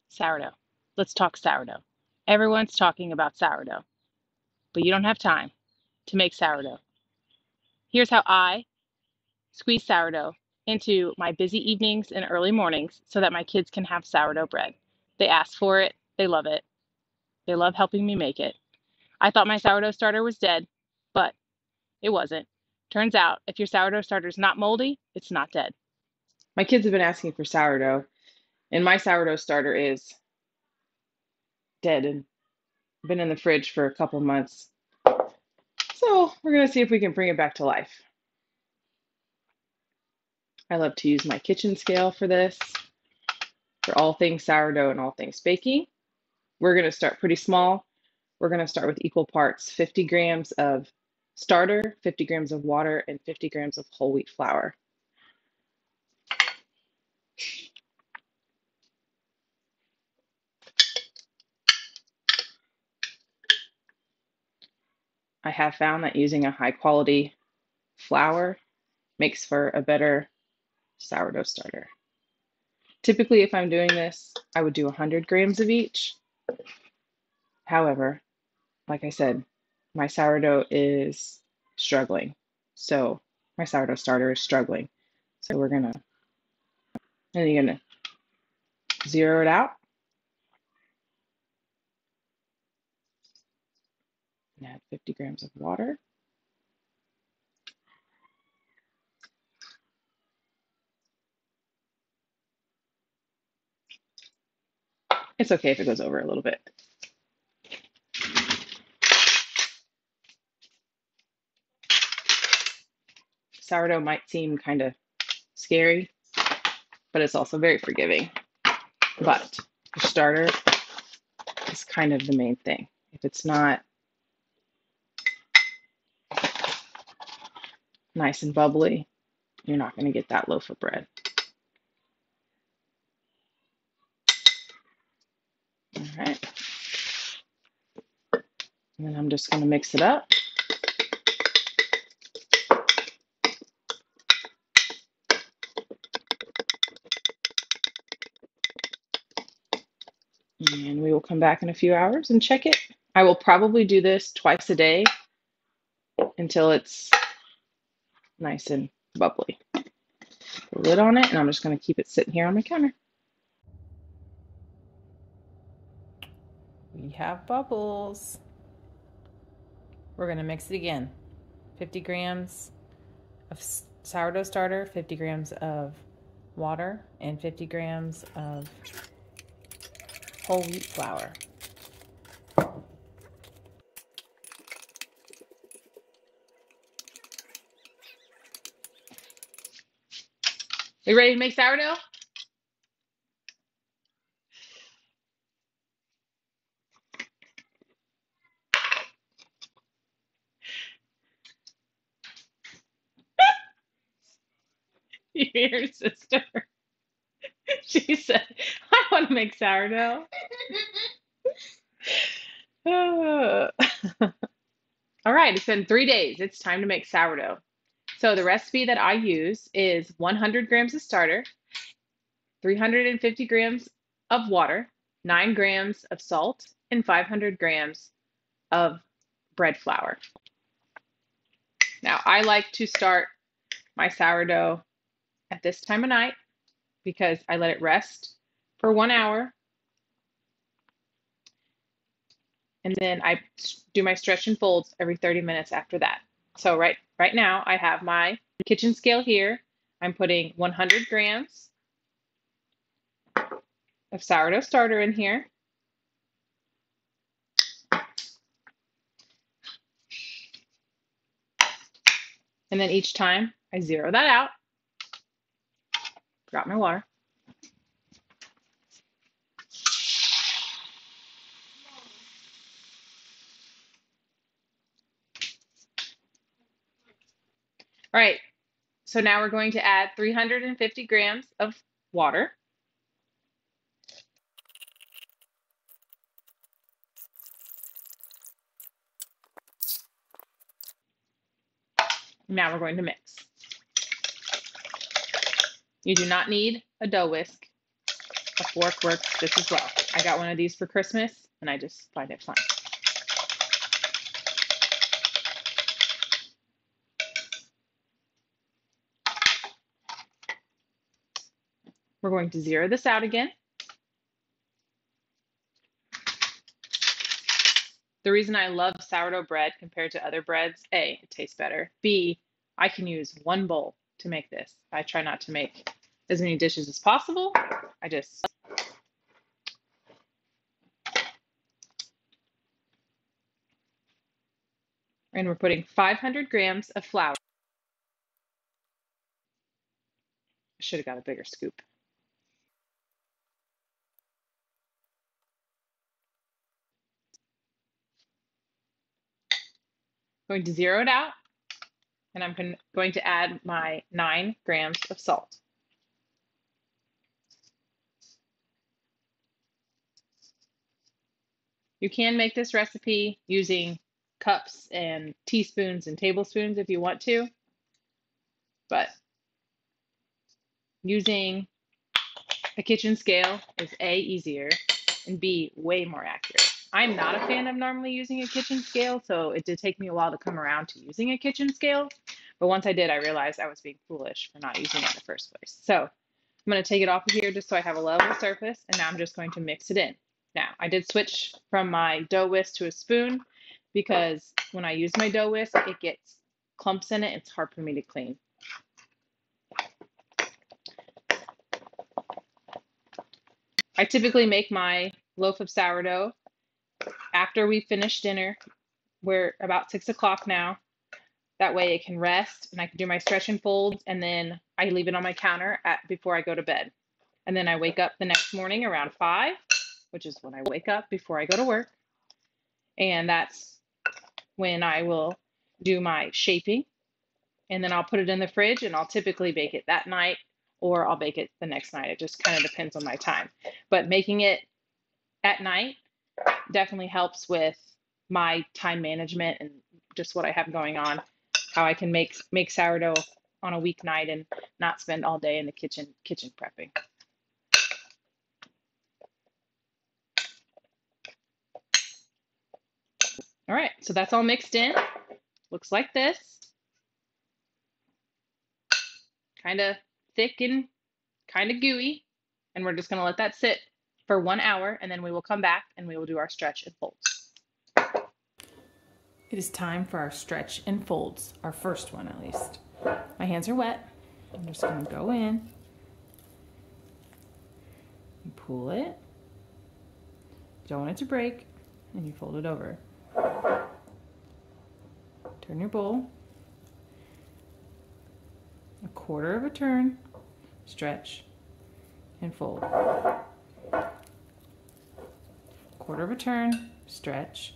Sourdough. Let's talk sourdough. Everyone's talking about sourdough, but you don't have time to make sourdough. Here's how I squeeze sourdough into my busy evenings and early mornings so that my kids can have sourdough bread. They ask for it, they love it, they love helping me make it. I thought my sourdough starter was dead, but it wasn't. Turns out, if your sourdough starter is not moldy, it's not dead. My kids have been asking for sourdough, and my sourdough starter is dead and been in the fridge for a couple months. So we're going to see if we can bring it back to life. I love to use my kitchen scale for this, for all things sourdough and all things baking. We're going to start pretty small. We're going to start with equal parts, 50 grams of starter, 50 grams of water, and 50 grams of whole wheat flour. I have found that using a high quality flour makes for a better sourdough starter. Typically, if I'm doing this, I would do 100 grams of each. However, like I said, my sourdough is struggling. So my sourdough starter is struggling. So you're gonna zero it out. And add 50 grams of water. It's okay if it goes over a little bit. Sourdough might seem kind of scary, but it's also very forgiving. But your starter is kind of the main thing. If it's not nice and bubbly, you're not going to get that loaf of bread. All right. And then I'm just going to mix it up. And we will come back in a few hours and check it. I will probably do this twice a day until it's nice and bubbly. Put a lid on it, and I'm just going to keep it sitting here on my counter. We have bubbles. We're going to mix it again. 50 grams of sourdough starter, 50 grams of water, and 50 grams of whole wheat flour. You ready to make sourdough? Your sister. She said, I want to make sourdough. All right, it's been 3 days. It's time to make sourdough. So the recipe that I use is 100 grams of starter, 350 grams of water, 9 grams of salt, and 500 grams of bread flour. Now, I like to start my sourdough at this time of night because I let it rest for 1 hour. And then I do my stretch and folds every 30 minutes after that. So right now I have my kitchen scale here. I'm putting 100 grams of sourdough starter in here. And then each time I zero that out. Forgot my water. All right, so now we're going to add 350 grams of water. Now we're going to mix. You do not need a dough whisk. A fork works just as well. I got one of these for Christmas and I just find it fun. We're going to zero this out again. The reason I love sourdough bread compared to other breads, A, it tastes better. B, I can use one bowl to make this. I try not to make as many dishes as possible. And we're putting 500 grams of flour. I should have got a bigger scoop. Going to zero it out, and I'm going to add my 9 grams of salt. You can make this recipe using cups and teaspoons and tablespoons if you want to, but using a kitchen scale is A, easier, and B, way more accurate. I'm not a fan of normally using a kitchen scale, so it did take me a while to come around to using a kitchen scale. But once I did, I realized I was being foolish for not using it in the first place. So I'm going to take it off of here just so I have a level surface, and now I'm just going to mix it in. Now, I did switch from my dough whisk to a spoon because when I use my dough whisk, it gets clumps in it. It's hard for me to clean. I typically make my loaf of sourdough after we finish dinner. We're about 6 o'clock now. That way it can rest and I can do my stretch and folds, and then I leave it on my counter before I go to bed. And then I wake up the next morning around 5, which is when I wake up before I go to work. And that's when I will do my shaping. And then I'll put it in the fridge, and I'll typically bake it that night or I'll bake it the next night. It just kind of depends on my time. But making it at night definitely helps with my time management and just what I have going on, how I can make sourdough on a weeknight and not spend all day in the kitchen prepping. All right, so that's all mixed in. Looks like this. Kind of thick and kind of gooey. And we're just going to let that sit for 1 hour, and then we will come back and we will do our stretch and folds. It is time for our stretch and folds, our first one at least. My hands are wet. I'm just going to go in and pull it. Don't want it to break, and you fold it over. Turn your bowl. A quarter of a turn, stretch, and fold. Quarter of a turn, stretch,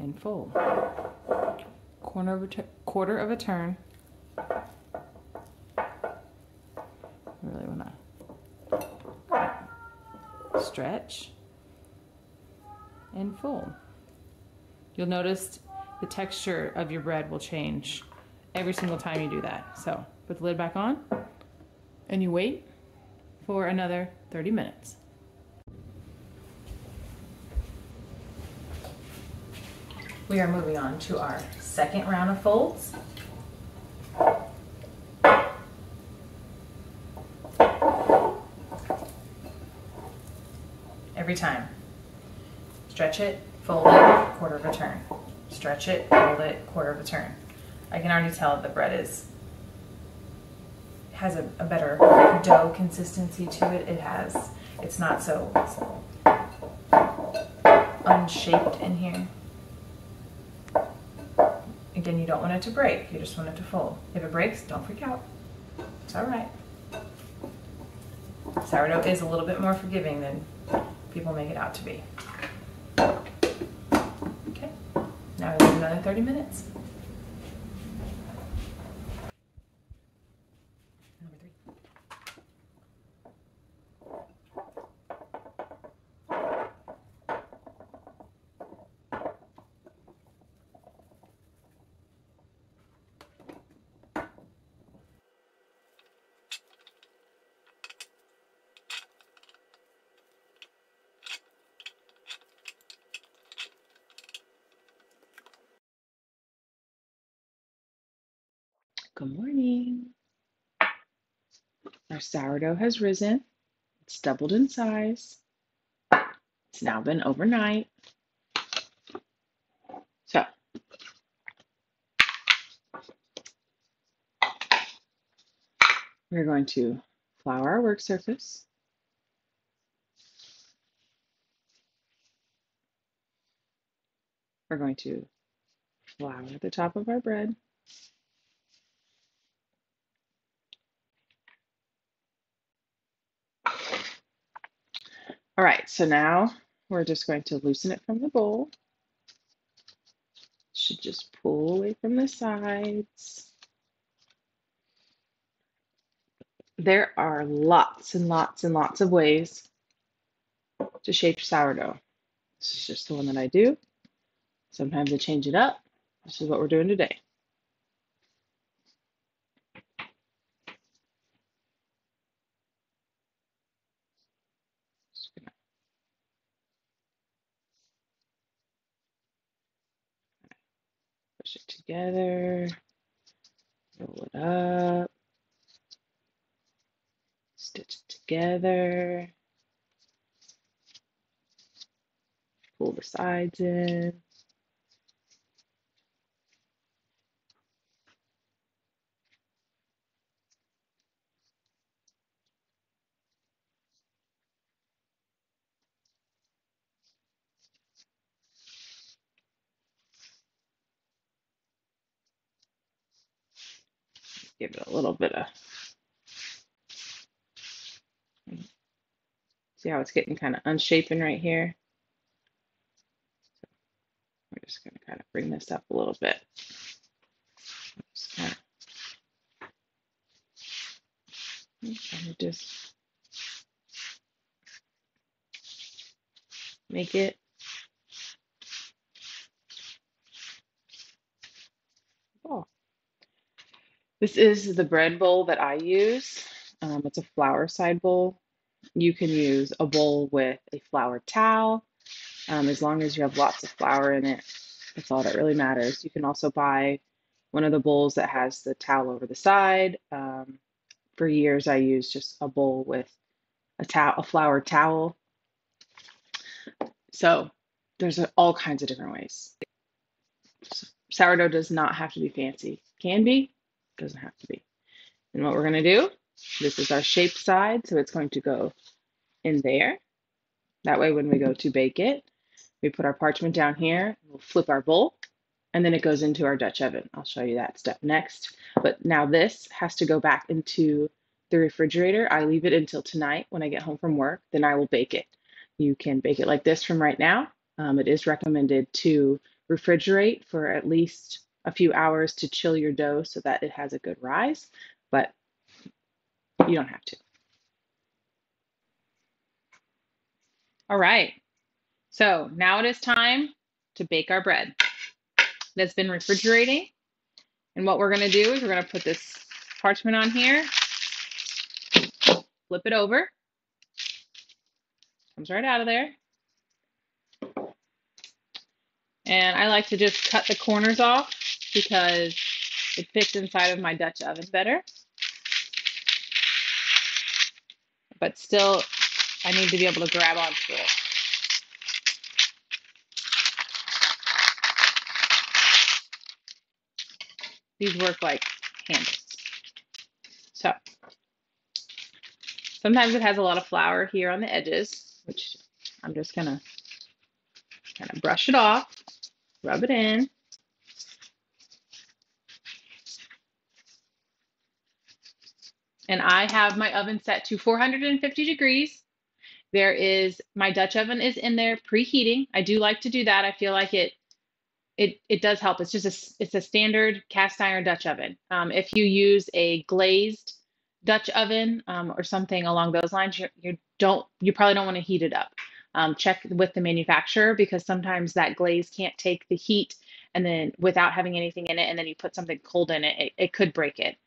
and fold. Quarter of a turn. Really want to stretch and fold. You'll notice the texture of your bread will change every single time you do that. So put the lid back on and you wait for another 30 minutes. We are moving on to our second round of folds. Every time. Stretch it, fold it, quarter of a turn. Stretch it, fold it, quarter of a turn. I can already tell the bread has a better dough consistency to it. It's not so unshaped in here. Again, you don't want it to break, you just want it to fold. If it breaks, don't freak out. It's all right. Sourdough is a little bit more forgiving than people make it out to be. Okay, now we have another 30 minutes. Number 3. Good morning. Our sourdough has risen. It's doubled in size. It's now been overnight. So we're going to flour our work surface. We're going to flour the top of our bread. All right, so now we're just going to loosen it from the bowl. Should just pull away from the sides. There are lots and lots and lots of ways to shape sourdough. This is just the one that I do. Sometimes I change it up. This is what we're doing today. Just gonna push it together, roll it up, stitch it together, pull the sides in. Give it a little bit of, see how it's getting kind of unshapen right here? We're just going to kind of bring this up a little bit. Just kind of just make it ball. This is the bread bowl that I use. It's a flour side bowl. You can use a bowl with a flour towel, as long as you have lots of flour in it. That's all that really matters. You can also buy one of the bowls that has the towel over the side. For years, I used just a bowl with a flour towel. So there's all kinds of different ways. Sourdough does not have to be fancy. Can be, doesn't have to be. And what we're going to do, this is our shaped side, so it's going to go in there. That way when we go to bake it, we put our parchment down here, we'll flip our bowl, and then it goes into our Dutch oven. I'll show you that step next. But now this has to go back into the refrigerator. I leave it until tonight when I get home from work, then I will bake it. You can bake it like this from right now. It is recommended to refrigerate for at least a few hours to chill your dough so that it has a good rise, but you don't have to. All right, so now it is time to bake our bread that's been refrigerating. And what we're going to do is we're going to put this parchment on here, flip it over, comes right out of there. And I like to just cut the corners off because it fits inside of my Dutch oven better. But still, I need to be able to grab onto it. These work like handles. So sometimes it has a lot of flour here on the edges, which I'm just gonna kind of brush it off, rub it in. And I have my oven set to 450 degrees. My Dutch oven is in there preheating. I do like to do that. I feel like it does help. It's just it's a standard cast iron Dutch oven. If you use a glazed Dutch oven or something along those lines, you probably don't want to heat it up. Check with the manufacturer because sometimes that glaze can't take the heat, and then without having anything in it, and then you put something cold in it, it could break it.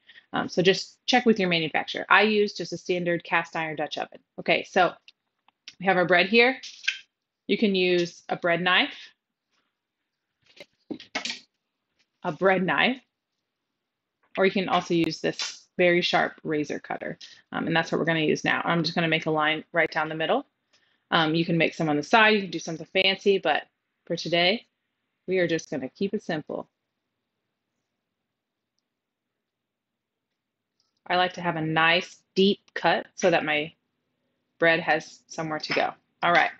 So just check with your manufacturer. I use just a standard cast iron Dutch oven. Okay, so we have our bread here. You can use a bread knife, or you can also use this very sharp razor cutter. And that's what we're going to use now. I'm just going to make a line right down the middle. You can make some on the side, you can do something fancy, but for today, we are just going to keep it simple. I like to have a nice deep cut so that my bread has somewhere to go. All right.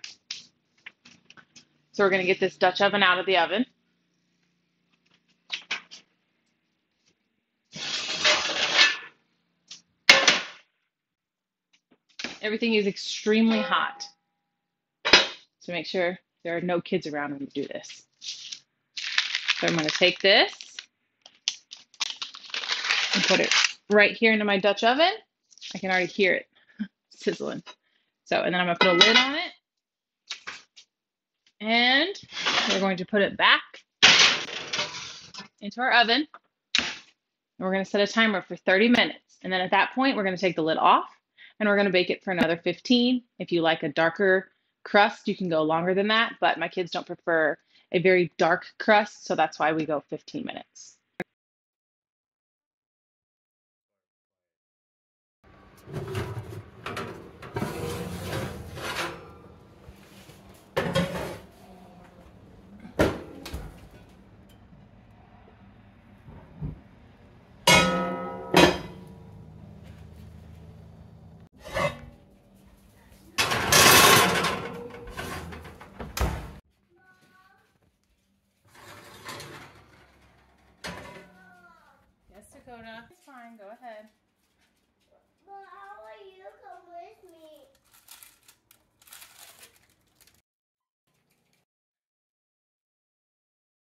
So we're going to get this Dutch oven out of the oven. Everything is extremely hot. So make sure there are no kids around when you do this. So I'm going to take this and put it right here into my Dutch oven. I can already hear it sizzling. So, and then I'm going to put a lid on it. And we're going to put it back into our oven. And we're going to set a timer for 30 minutes. And then at that point, we're going to take the lid off and we're going to bake it for another 15. If you like a darker crust, you can go longer than that. But my kids don't prefer a very dark crust, so that's why we go 15 minutes.